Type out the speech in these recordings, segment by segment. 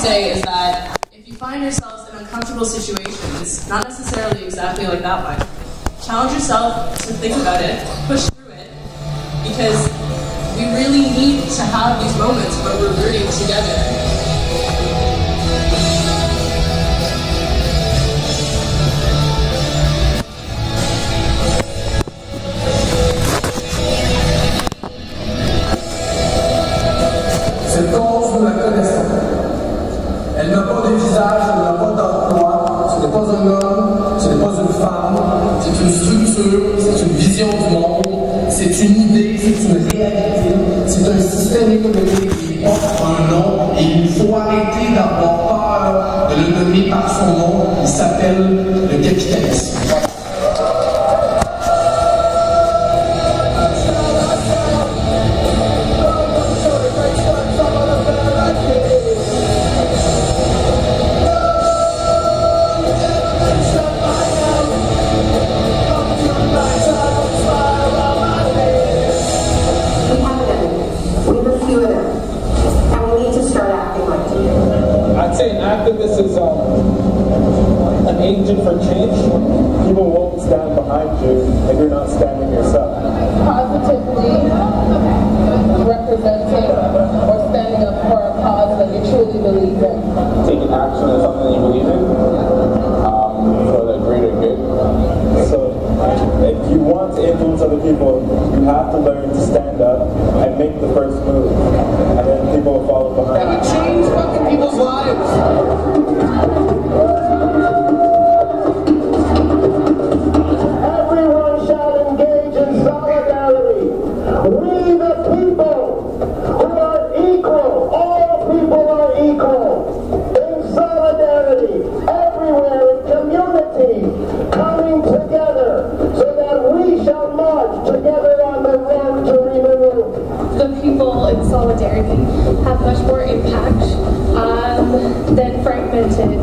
say is that if you find yourselves in uncomfortable situations, not necessarily exactly like that one, challenge yourself to think about it, push through it, because we really need to have these moments where we're rooting together. Cette cause, nous la connaissons. Elle n'a pas de visage, elle n'a pas d'emploi, ce n'est pas un homme, ce n'est pas une femme, c'est une structure, c'est une vision du monde, c'est une idée, c'est une réalité, c'est un système économique qui porte un nom et il faut arrêter d'avoir peur de le nommer par son nom, il s'appelle le capitalisme. I'd say an activist is an agent for change. People won't stand behind you if you're not standing yourself. Positively representing or standing up for a cause that you truly believe in. Taking action on something you believe in for the greater good. So if you want to influence other people, you have to learn to stand up and make the first move. And then people will follow behind. And we change fucking people's lives. Everyone shall engage in solidarity. We the people who are equal, all people are equal. In solidarity, everywhere in community, coming together so that we shall march together on the road to renewal. The people in solidarity have much more impact than fragmented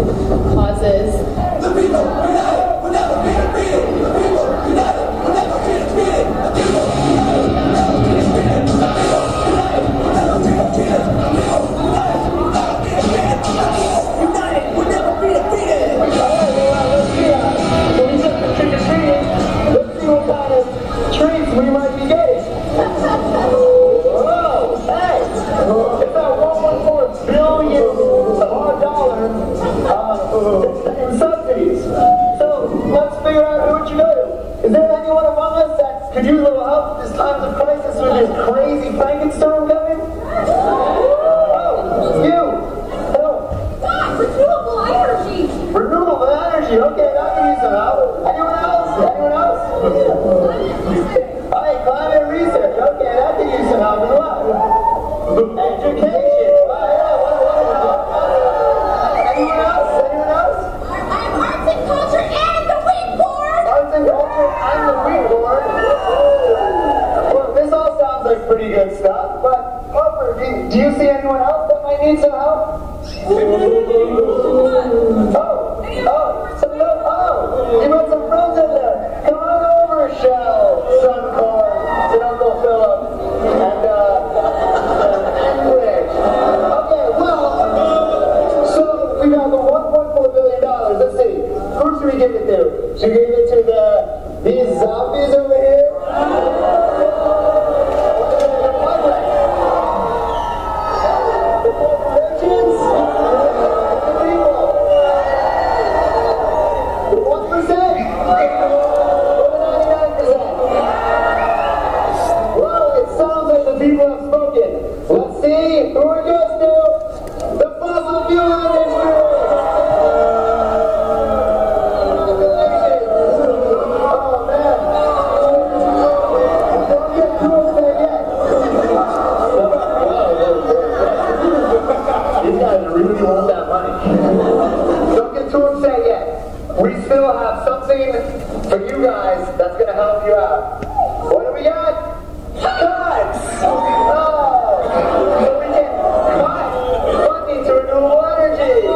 causes. The people united will never be defeated. The people united will never be defeated. The people united will never be defeated. The people united will never be defeated. The people united will never be defeated. We just trick or treating. Let's see what kind of treats we might be getting. Whoa, hey, it's that $1.4 billion in subsidies. So let's figure out what you do. Is there anyone among us that could use a little help at this time of crisis with this crazy Frankenstein coming? Oh, you. God, renewable energy! Renewable energy, okay, that can use some help. Anyone else? Anyone else? Alright, climate research, okay, that can use some help as well. Education, anyone else? Anyone else? Arts and culture and the wheat board! Arts and culture and the wheat board. Well, this all sounds like pretty good stuff, but Harper, do you see anyone else that might need some help? You got some friends in there. Come on over, Shell, Suncorn, and Uncle Philip, and Rich. Okay, well, so we got the $1.4 billion. Let's see. Who should we give it to? Should we give it to these zombies over here? The corporations? The people? 1%? Or 99%? Well, it sounds like the people have spoken. Let's see who it goes to. The fossil fuel industry! Oh, man. Don't get too upset yet. These guys really want that money. Don't get too upset yet. We still have something for you guys that's going to help you out. What do we got? Cuts! Oh! So we can cut funding to renewable energy. Oh!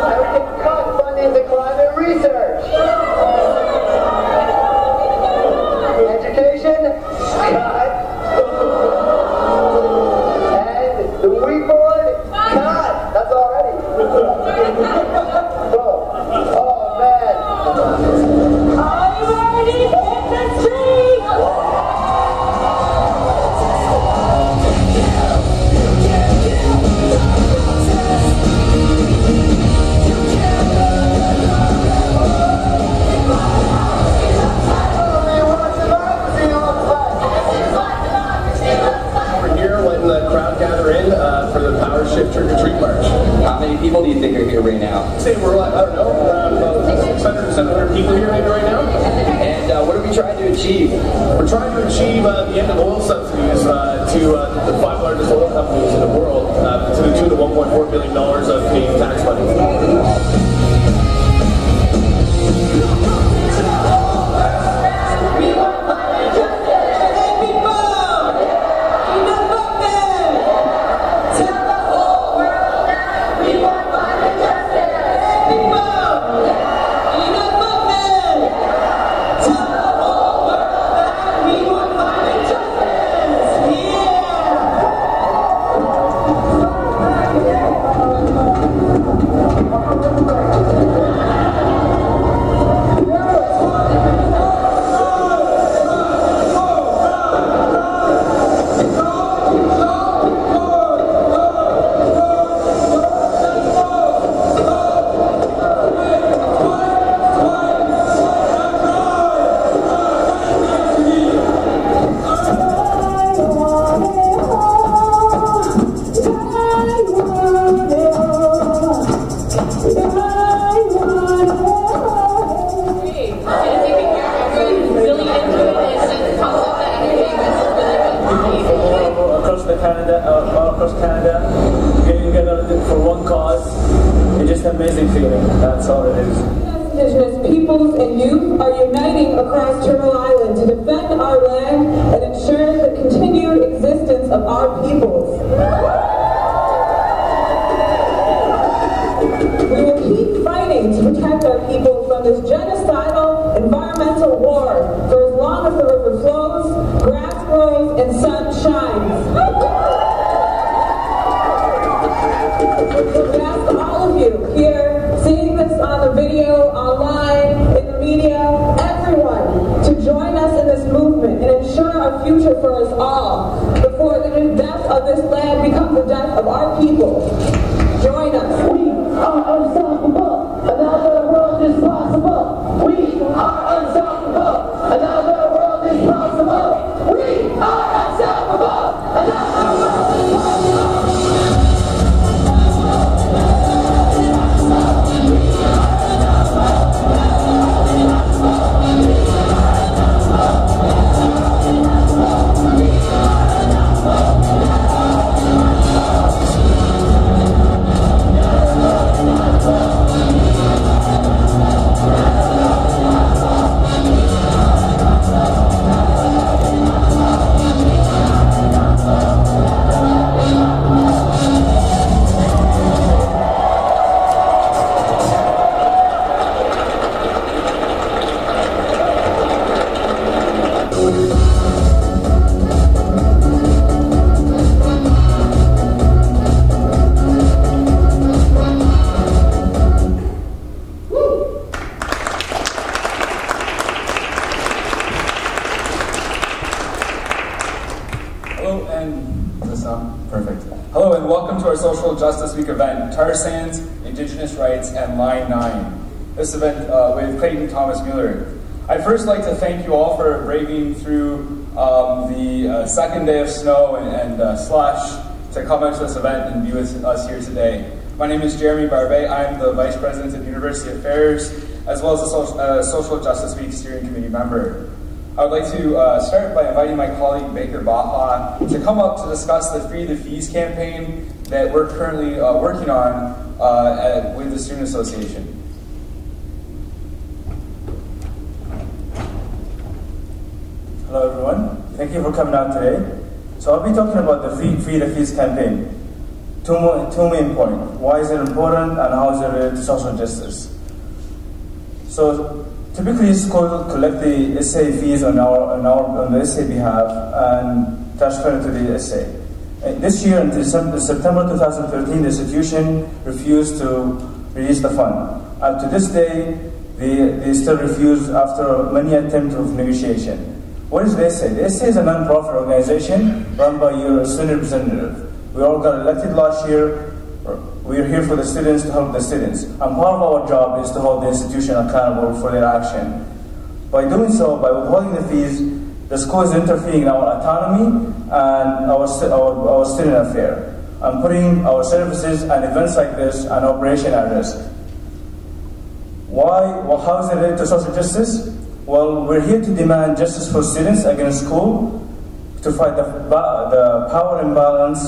And we can cut funding to climate research. Education? Cut. And say we're, I don't know, around about 600 to 700 people here maybe right now. And what are we trying to achieve? We're trying to achieve the end of oil subsidies to the 5 largest oil companies in the world, to the tune of $1.4 billion of Canadian tax money. Across Canada, getting together for one cause. It's just an amazing feeling. That's all it is. Indigenous peoples and youth are uniting across Turtle Island to defend our land and ensure the continued existence of our peoples. We will keep fighting to protect our people from this genocidal environmental war for as long as the river flows, grass grows, and sun shines. We ask all of you here, seeing this on the video, online, in the media, everyone, to join us in this movement and ensure a future for us all before the death of this land becomes the death of our people. Join us. We are unstoppable, and now the world is possible. We are unstoppable, and now the world is possible. We are unstoppable, and now the world is possible. Hello and welcome to our Social Justice Week event, Tar Sands, Indigenous Rights, and Line 9. This event with Clayton Thomas Mueller. I'd first like to thank you all for braving through the second day of snow and slush to come out to this event and be with us here today. My name is Jeremy Barbet. I'm the Vice President of University Affairs, as well as a Social Justice Week Steering Committee member. I would like to start by inviting my colleague Baker Baha to come up to discuss the Free the Fees campaign that we're currently working on with the Student Association. Hello everyone, thank you for coming out today. So I'll be talking about the Free the Fees campaign. Two main points. Why is it important and how is it related to social justice? So typically schools collect the essay fees on the essay behalf and transfer it to the essay. This year, in September 2013, the institution refused to release the fund. And to this day, they still refuse after many attempts of negotiation. What is the essay? The essay is a non-profit organization run by your student representative. We all got elected last year. We are here for the students to help the students. And part of our job is to hold the institution accountable for their action. By doing so, by withholding the fees, the school is interfering in our autonomy and our student affair, and putting our services and events like this and operation at risk. Well, how is it related to social justice? Well, we're here to demand justice for students against school, to fight the power imbalance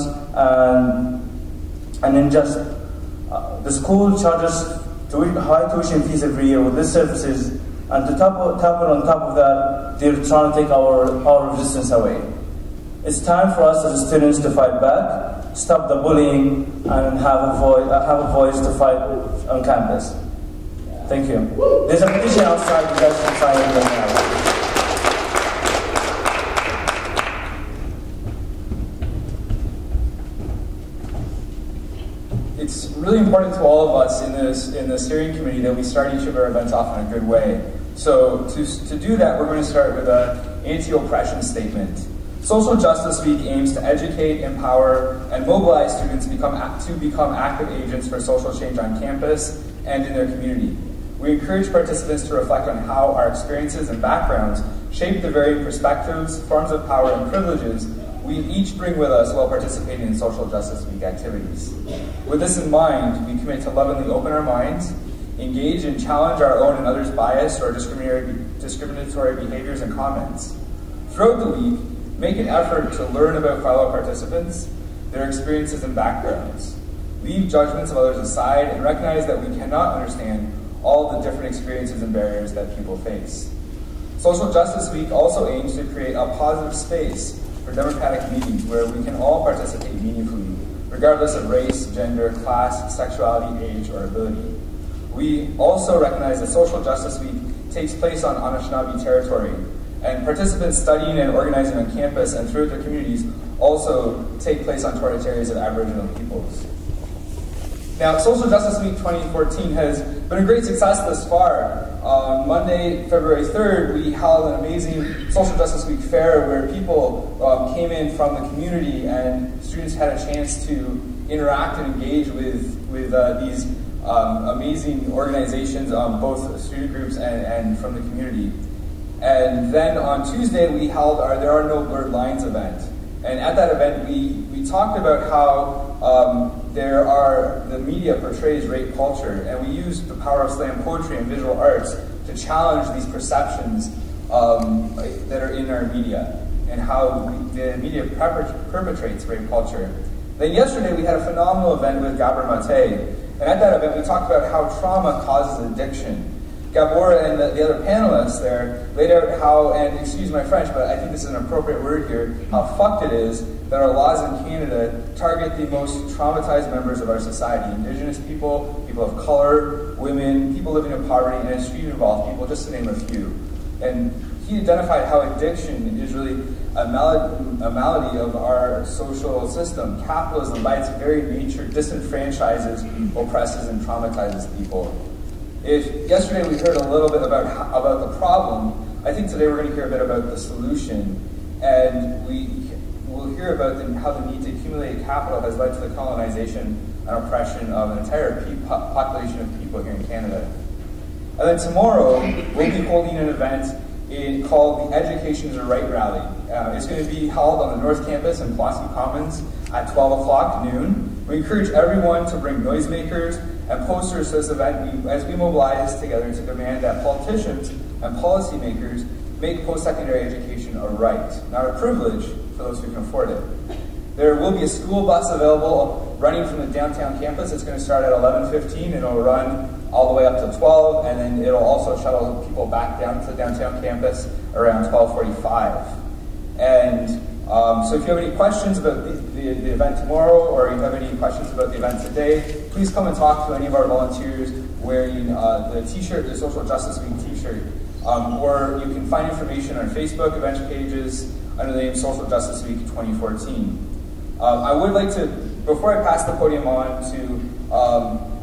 and injustice. The school charges high tuition fees every year with these services, and to top it on top of that, they're trying to take our resistance away. It's time for us as students to fight back, stop the bullying, and have a voice to fight on campus. Thank you. There's a petition outside, you guys can sign it right now. It's really important to all of us in the steering committee that we start each of our events off in a good way. So to do that, we're going to start with an anti-oppression statement. Social Justice Week aims to educate, empower, and mobilize students to become active agents for social change on campus and in their community. We encourage participants to reflect on how our experiences and backgrounds shape the varying perspectives, forms of power, and privileges we each bring with us while participating in Social Justice Week activities. With this in mind, we commit to lovingly open our minds, engage and challenge our own and others' bias or discriminatory behaviors and comments. Throughout the week, make an effort to learn about fellow participants, their experiences and backgrounds. Leave judgments of others aside and recognize that we cannot understand all the different experiences and barriers that people face. Social Justice Week also aims to create a positive space for democratic meetings where we can all participate meaningfully, regardless of race, gender, class, sexuality, age, or ability. We also recognize that Social Justice Week takes place on Anishinaabe territory, and participants studying and organizing on campus and throughout their communities also take place on territories of Aboriginal peoples. Now, Social Justice Week 2014 has been a great success thus far. On Monday, February 3rd, we held an amazing Social Justice Week fair where people came in from the community and students had a chance to interact and engage with these amazing organizations, both student groups and from the community. And then on Tuesday, we held our There Are No Blurred Lines event. And at that event, we talked about how the media portrays rape culture, and we used the power of slam poetry and visual arts to challenge these perceptions that are in our media, and how the media perpetrates rape culture. Then yesterday, we had a phenomenal event with Gabor Mate, and at that event, we talked about how trauma causes addiction. Gabor and the other panelists there laid out how, and excuse my French, but I think this is an appropriate word here, how fucked it is that our laws in Canada target the most traumatized members of our society: Indigenous people, people of color, women, people living in poverty, and street-involved people, just to name a few. And he identified how addiction is really a malady of our social system. Capitalism, by its very nature, disenfranchises, oppresses, and traumatizes people. If yesterday we heard a little bit about the problem, I think today we're going to hear a bit about the solution. And we'll hear about how the need to accumulate capital has led to the colonization and oppression of an entire population of people here in Canada. And then tomorrow, we'll be holding an event called the Education is a Right Rally. It's going to be held on the North Campus in Pulaski Commons at 12 o'clock noon. We encourage everyone to bring noisemakers and posters to this event as we mobilize together to demand that politicians and policymakers make post-secondary education a right, not a privilege for those who can afford it. There will be a school bus available running from the downtown campus. It's going to start at 11:15 and it'll run all the way up to 12, and then it'll also shuttle people back down to the downtown campus around 12:45. And so if you have any questions about the event tomorrow, or you have any questions about the event today, please come and talk to any of our volunteers wearing the t-shirt, the Social Justice Week t-shirt. Or you can find information on Facebook event pages under the name Social Justice Week 2014. I would like to, before I pass the podium on to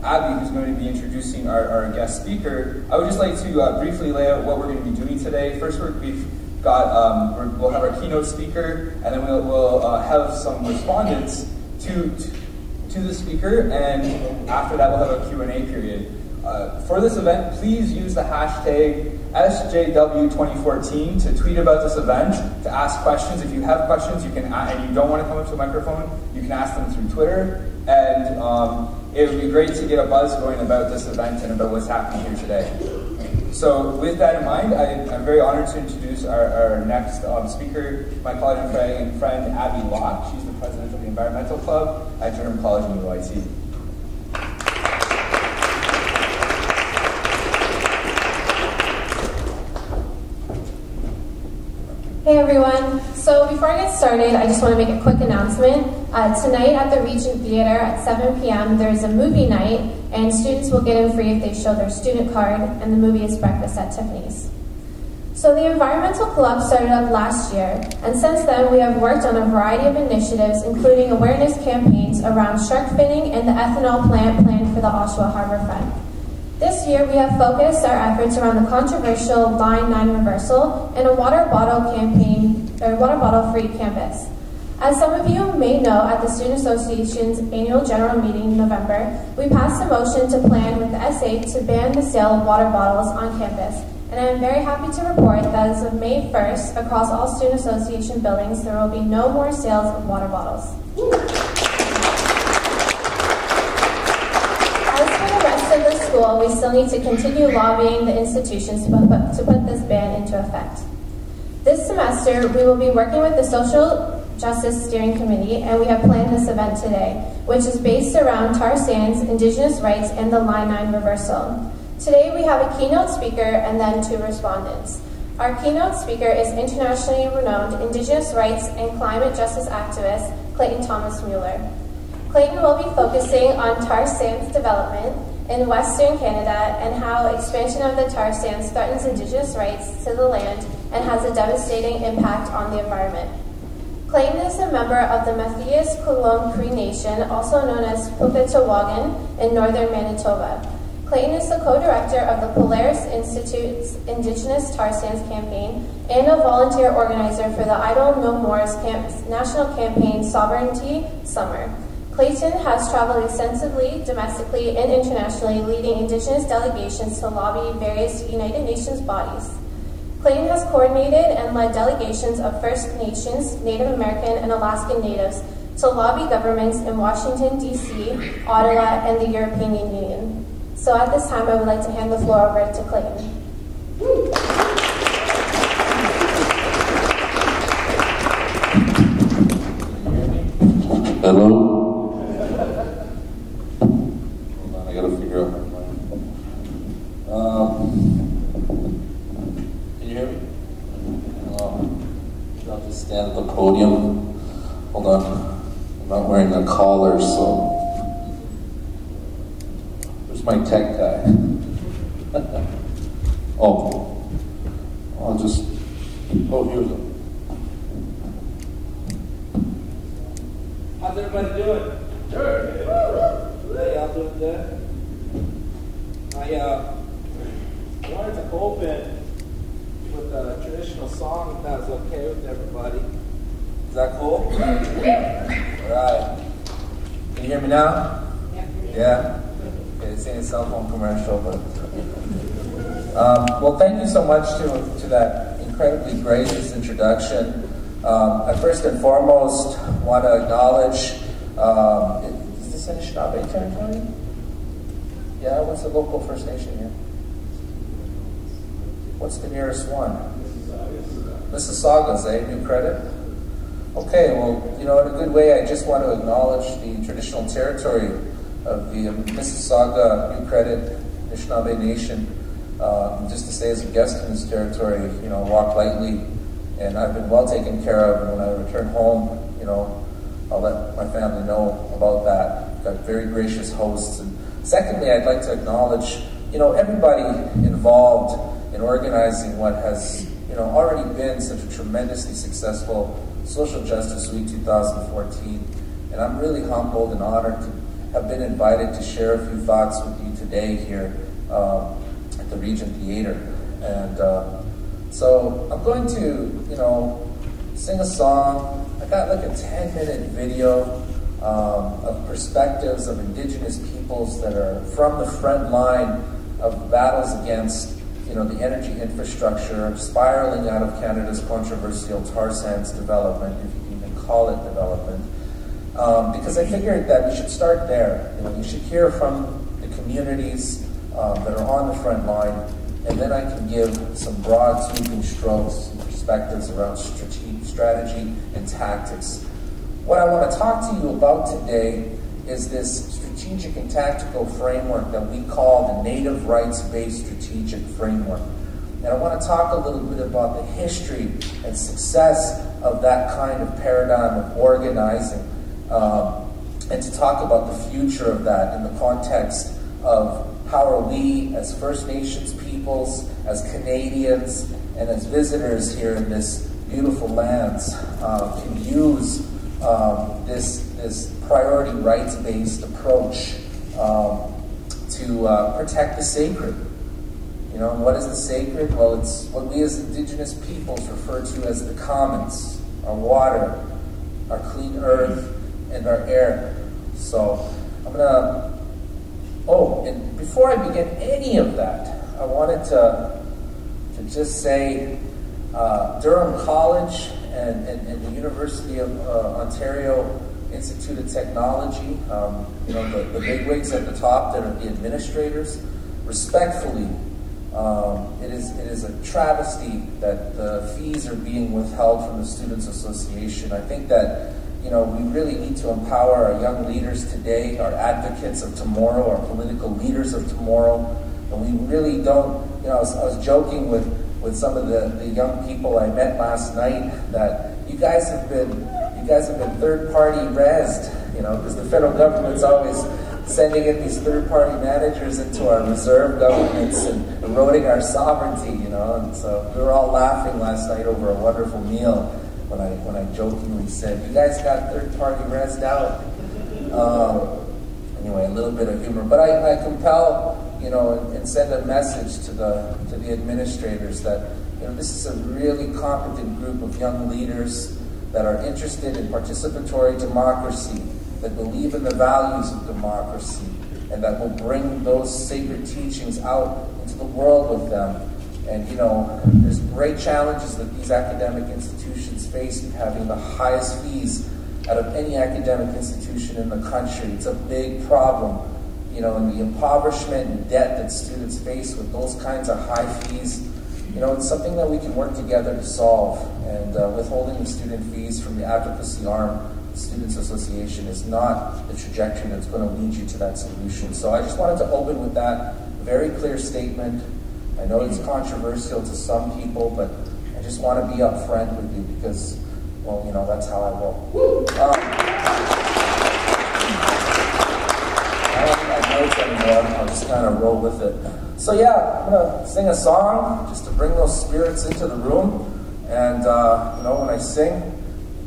Abby, who's going to be introducing our guest speaker, I would just like to briefly lay out what we're going to be doing today. First, we'll have our keynote speaker, and then we'll have some respondents to the speaker, and after that we'll have a Q&A period. For this event, please use the hashtag SJW2014 to tweet about this event, to ask questions. If you have questions, you can, and you don't want to come up to a microphone, you can ask them through Twitter. And it would be great to get a buzz going about this event and about what's happening here today. So with that in mind, I'm very honored to introduce our next speaker, my colleague and friend Abby Locke. She's the president of the Environmental Club at Durham College and UIT. Hey everyone, so before I get started, I just want to make a quick announcement. Tonight at the Regent Theater at 7 p.m. there is a movie night, and students will get in free if they show their student card, and the movie is Breakfast at Tiffany's. So the Environmental Club started up last year, and since then we have worked on a variety of initiatives, including awareness campaigns around shark finning and the ethanol plant planned for the Oshawa Harbor Front. This year, we have focused our efforts around the controversial Line 9 reversal and a water bottle campaign, or water bottle-free campus. As some of you may know, at the Student Association's annual general meeting in November, we passed a motion to plan with the SA to ban the sale of water bottles on campus. And I am very happy to report that as of May 1st, across all Student Association buildings, there will be no more sales of water bottles. We still need to continue lobbying the institutions to put this ban into effect. This semester, we will be working with the Social Justice Steering Committee, and we have planned this event today, which is based around tar sands, Indigenous rights, and the Line 9 reversal. Today, we have a keynote speaker and then 2 respondents. Our keynote speaker is internationally renowned Indigenous rights and climate justice activist, Clayton Thomas Mueller. Clayton will be focusing on tar sands development in Western Canada and how expansion of the tar sands threatens Indigenous rights to the land and has a devastating impact on the environment. Clayton is a member of the Mathias Coulomb Cree Nation, also known as Pukatawagan in northern Manitoba. Clayton is the co-director of the Polaris Institute's Indigenous Tar Sands campaign and a volunteer organizer for the Idle No More's national campaign Sovereignty Summer. Clayton has traveled extensively, domestically and internationally, leading Indigenous delegations to lobby various United Nations bodies. Clayton has coordinated and led delegations of First Nations, Native American, and Alaskan Natives to lobby governments in Washington, D.C., Ottawa, and the European Union. So at this time, I would like to hand the floor over to Clayton. Hello? I gotta figure out my plan. Can you hear me? I'll just stand at the podium. Hold on. I'm not wearing a collar, so. Where's my tech guy? Oh, I'll just. Oh, here we go. How's everybody doing? Sure. Hey, y'all doing good? I wanted to open with a traditional song, if that was okay with everybody. Is that cool? All right. Can you hear me now? Yeah? Okay, this ain't a cell phone commercial, but... well, thank you so much to that incredibly gracious introduction. I first and foremost want to acknowledge, is this Anishinaabe territory? Yeah, what's the local First Nation here? What's the nearest one? Mississaugas, eh? New credit? Okay, well, you know, in a good way, I just want to acknowledge the traditional territory of the Mississauga, New Credit, Anishinaabe Nation. Just to stay as a guest in this territory, you know, walk lightly. And I've been well taken care of, and when I return home, you know, I'll let my family know about that. I've got very gracious hosts. And secondly, I'd like to acknowledge, you know, everybody involved in organizing what has, you know, already been such a tremendously successful Social Justice Week 2014. And I'm really humbled and honored to have been invited to share a few thoughts with you today here at the Regent Theater. And so I'm going to, you know, sing a song. I got like a 10-minute video of perspectives of Indigenous peoples that are from the front line of battles against, you know, the energy infrastructure spiraling out of Canada's controversial tar sands development, if you can even call it development. because I figured that we should start there. You know, we should hear from the communities that are on the front line, and then I can give some broad sweeping strokes and perspectives around strategy and tactics. What I want to talk to you about today is this strategic and tactical framework that we call the Native Rights-Based Strategic Framework. And I want to talk a little bit about the history and success of that kind of paradigm of organizing, and to talk about the future of that in the context of how are we as First Nations peoples, as Canadians, and as visitors here in this beautiful lands can use this priority rights-based approach to protect the sacred. You know, and what is the sacred? Well, it's what we as Indigenous peoples refer to as the commons, our water, our clean earth, and our air. So I'm gonna, and before I begin any of that, I wanted to just say Durham College and the University of Ontario Institute of Technology, you know, the bigwigs at the top that are the administrators, respectfully, it is a travesty that the fees are being withheld from the Students Association. I think that, you know, we really need to empower our young leaders today, our advocates of tomorrow, our political leaders of tomorrow, and we really don't, you know, I was joking with some of the young people I met last night that you guys have been third-party rezzed, you know, because the federal government's always sending in these third-party managers into our reserve governments and eroding our sovereignty, you know. And so we were all laughing last night over a wonderful meal when I jokingly said, "You guys got third-party rezzed out." Anyway, a little bit of humor, but I compel, you know, and send a message to the administrators that, you know, this is a really competent group of young leaders that are interested in participatory democracy, that believe in the values of democracy, and that will bring those sacred teachings out into the world with them. And, you know, there's great challenges that these academic institutions face, having the highest fees out of any academic institution in the country. It's a big problem, you know, and the impoverishment and debt that students face with those kinds of high fees, you know, it's something that we can work together to solve. And withholding the student fees from the advocacy arm of the Students Association is not the trajectory that's going to lead you to that solution. So I just wanted to open with that very clear statement. I know it's controversial to some people, but I just want to be upfront with you because, well, you know, that's how I roll. I don't think I have notes anymore. I'll just kind of roll with it. So yeah, I'm going to sing a song just to bring those spirits into the room. And, you know, when I sing,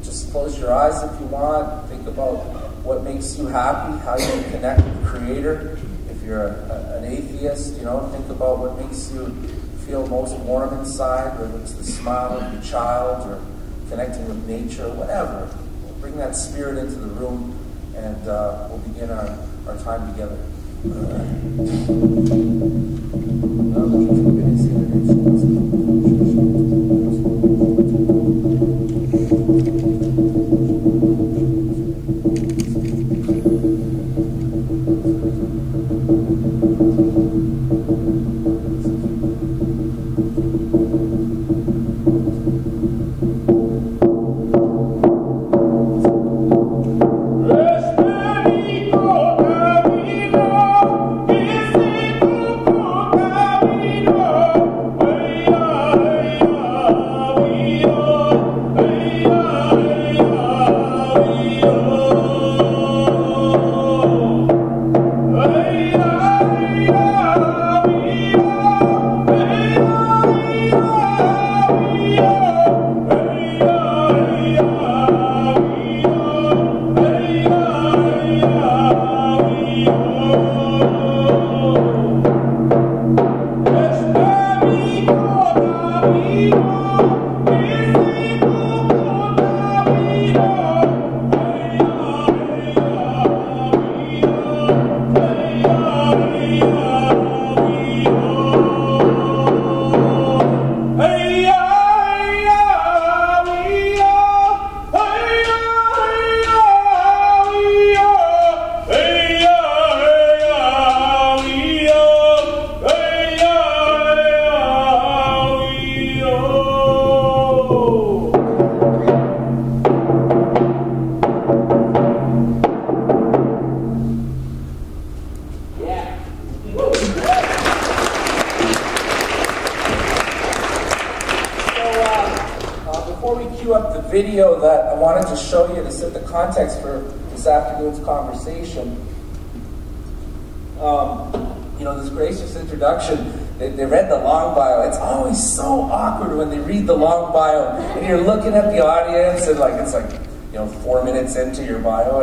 just close your eyes if you want. Think about what makes you happy, how you can connect with the Creator. If you're an atheist, you know, think about what makes you feel most warm inside, whether it's the smile of your child or connecting with nature, whatever. Bring that spirit into the room, and we'll begin our time together. Camino, video that I wanted to show you to set the context for this afternoon's conversation. You know, this gracious introduction, they read the long bio. It's always so awkward when they read the long bio and you're looking at the audience and it's like, you know, 4 minutes into your bio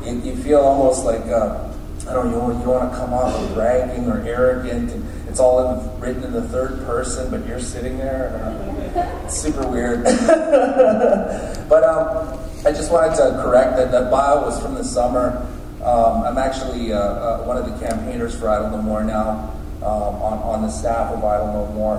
and you feel almost like, I don't know, you want to come off as bragging or arrogant, and it's all written in the third person, but you're sitting there. It's super weird. But I just wanted to correct that bio was from the summer. I'm actually one of the campaigners for Idle No More now, on the staff of Idle No More.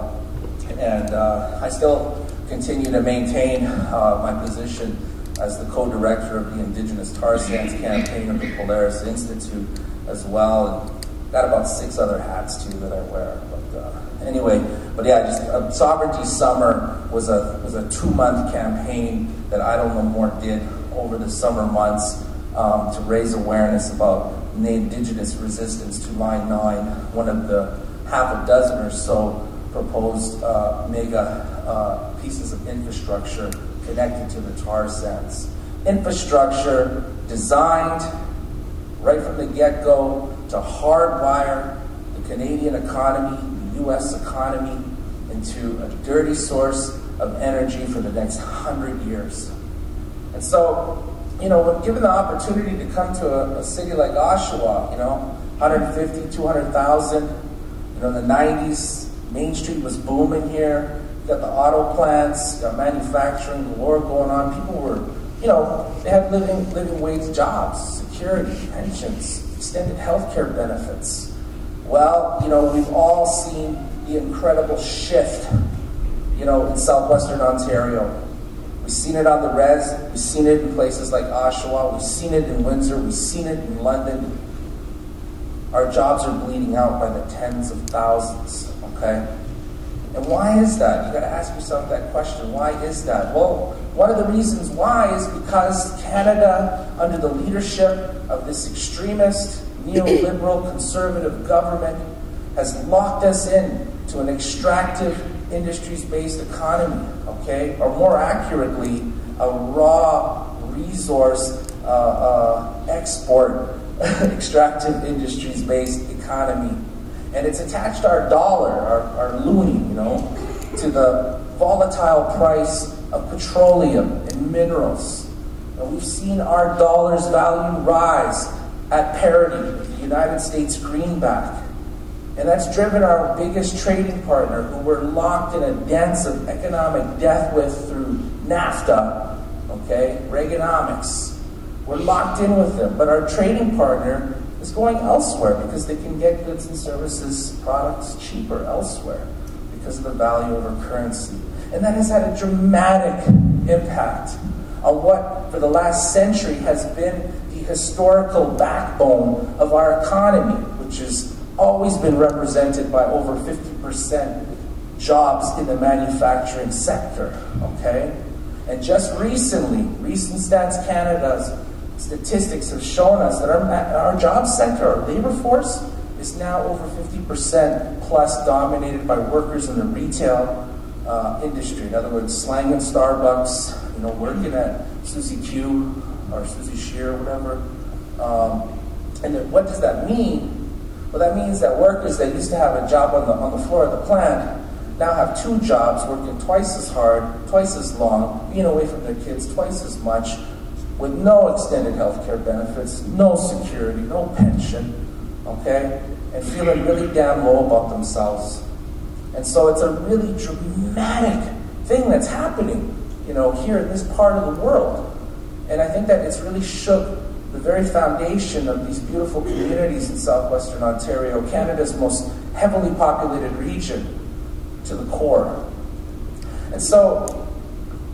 And I still continue to maintain my position as the co-director of the Indigenous Tar Sands campaign of the Polaris Institute as well. And got about 6 other hats too that I wear. But anyway, just Sovereignty Summer was a 2-month campaign that Idle No More did over the summer months. To raise awareness about the Indigenous resistance to Line 9, one of the half a dozen or so proposed mega pieces of infrastructure connected to the tar sands. Infrastructure designed right from the get-go to hardwire the Canadian economy, the US economy, into a dirty source of energy for the next 100 years. And so, you know, when given the opportunity to come to a city like Oshawa, you know, 150, 200,000, you know, in the 90s, Main Street was booming here. You got the auto plants, you got manufacturing galore going on. People were, you know, they had living wage jobs, security, pensions, extended healthcare benefits. Well, you know, we've all seen the incredible shift, you know, in southwestern Ontario. We've seen it on the res, we've seen it in places like Oshawa, we've seen it in Windsor, we've seen it in London. Our jobs are bleeding out by the tens of thousands, okay? And why is that? You gotta ask yourself that question, why is that? Well, one of the reasons why is because Canada, under the leadership of this extremist, neoliberal, conservative government, has locked us in to an extractive, industries-based economy, okay? Or more accurately, a raw resource export, extractive industries-based economy. And it's attached our dollar, our loonie, you know, to the volatile price of petroleum and minerals. And we've seen our dollar's value rise at parity with the United States greenback. And that's driven our biggest trading partner, who we're locked in a dance of economic death with through NAFTA, okay, Reaganomics. We're locked in with them, but our trading partner is going elsewhere because they can get goods and services, products cheaper elsewhere because of the value of our currency. And that has had a dramatic impact on what, for the last century, has been the historical backbone of our economy, which has always been represented by over 50% jobs in the manufacturing sector, okay? And just recently, recent Stats Canada's statistics have shown us that our job sector, our labor force, is now over 50% plus dominated by workers in the retail industry. In other words, slanging Starbucks, you know, working at Susie Q or Susie Shear, whatever. And then what does that mean? Well, that means that workers that used to have a job on the floor of the plant now have 2 jobs, working twice as hard, twice as long, being away from their kids twice as much, with no extended health care benefits, no security, no pension, okay? And feeling really damn low about themselves. And so it's a really dramatic thing that's happening, you know, here in this part of the world. And I think that it's really shook the very foundation of these beautiful communities in southwestern Ontario, Canada's most heavily populated region, to the core. And so,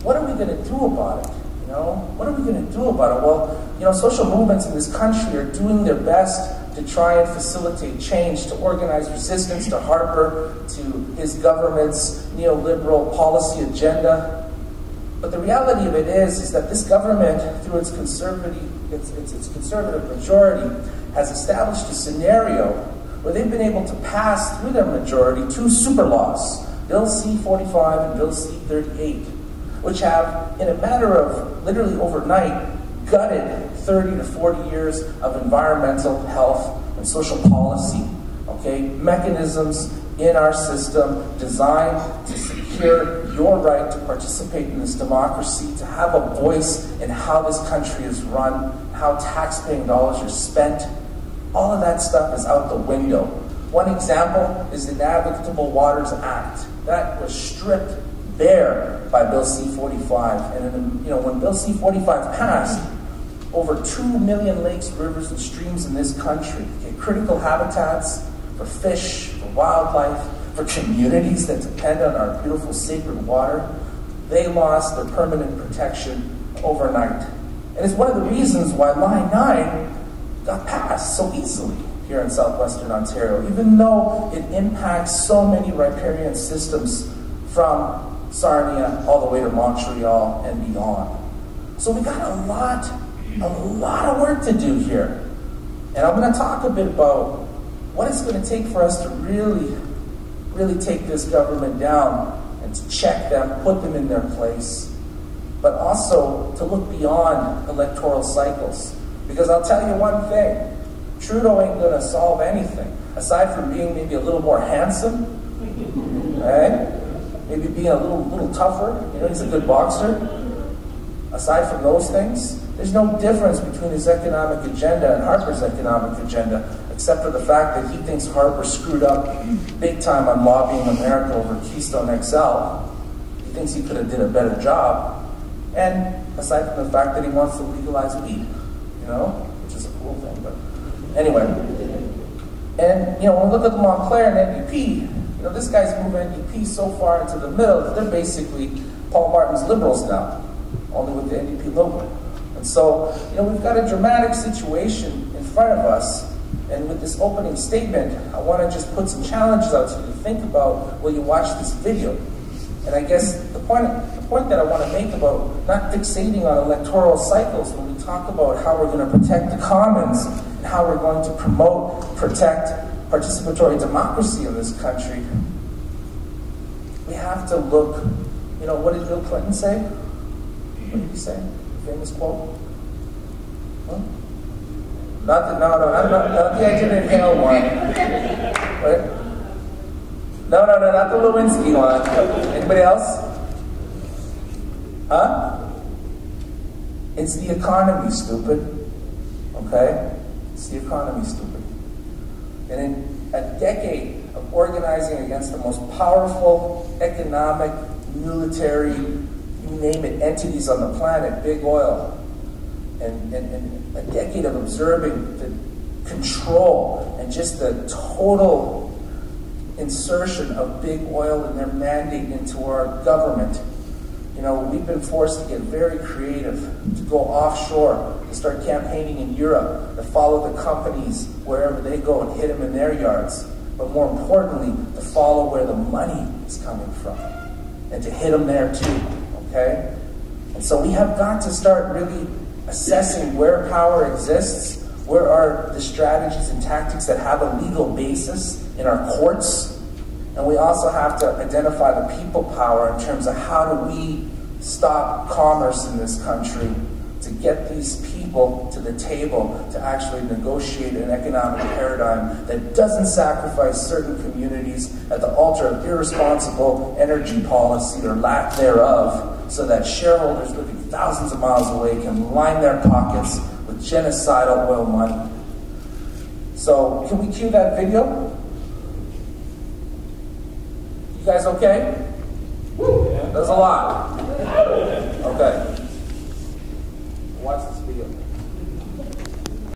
what are we going to do about it? You know, what are we going to do about it? Well, you know, social movements in this country are doing their best to try and facilitate change, to organize resistance to Harper, to his government's neoliberal policy agenda. But the reality of it is that this government, through its conservative majority, has established a scenario where they've been able to pass through their majority 2 super laws, Bill C-45 and Bill C-38, which have, in a matter of literally overnight, gutted 30 to 40 years of environmental, health, and social policy, okay? Mechanisms in our system designed to secure your right to participate in this democracy, to have a voice in how this country is run, how taxpaying dollars are spent. All of that stuff is out the window. One example is the Navigable Waters Act. That was stripped bare by Bill C-45. And when Bill C-45 passed, over 2 million lakes, rivers, and streams in this country, okay, critical habitats for fish, for wildlife, for communities that depend on our beautiful sacred water, they lost their permanent protection overnight. And it's one of the reasons why Line 9 got passed so easily here in southwestern Ontario, even though it impacts so many riparian systems from Sarnia all the way to Montreal and beyond. So we got a lot of work to do here. And I'm going to talk a bit about what it's going to take for us to really take this government down and to check them, put them in their place, but also to look beyond electoral cycles. Because I'll tell you one thing, Trudeau ain't going to solve anything, aside from being maybe a little more handsome, right? Maybe being a little tougher. You know, he's a good boxer. Aside from those things, there's no difference between his economic agenda and Harper's economic agenda, except for the fact that he thinks Harper screwed up big time on lobbying America over Keystone XL. He thinks he could have did a better job. And aside from the fact that he wants to legalize weed, you know, which is a cool thing, but anyway. And, you know, when we look at the Montclair and NDP, you know, this guy's moved NDP so far into the middle that they're basically Paul Martin's Liberals now, only with the NDP logo. And so, you know, we've got a dramatic situation in front of us. And with this opening statement, I want to just put some challenges out to you to think about while you watch this video. And I guess the point that I want to make about not fixating on electoral cycles when we talk about how we're going to protect the commons and how we're going to protect participatory democracy in this country, we have to look, you know, what did Bill Clinton say? What did he say? The famous quote? Huh? Not the I didn't inhale one. What? No, not the Lewinsky one. Anybody else? Huh? It's the economy, stupid. Okay? It's the economy, stupid. And in a decade of organizing against the most powerful economic, military, you name it, entities on the planet, big oil, and a decade of observing the control and just the total insertion of big oil and their mandate into our government. You know, we've been forced to get very creative, to go offshore, to start campaigning in Europe, to follow the companies wherever they go and hit them in their yards. But more importantly, to follow where the money is coming from and to hit them there too, okay? And so we have got to start really assessing where power exists, where are the strategies and tactics that have a legal basis in our courts, and we also have to identify the people power in terms of how do we stop commerce in this country to get these people to the table to actually negotiate an economic paradigm that doesn't sacrifice certain communities at the altar of irresponsible energy policy or lack thereof, so that shareholders living thousands of miles away can line their pockets with genocidal oil money. So, can we cue that video? You guys okay? Woo. That was a lot.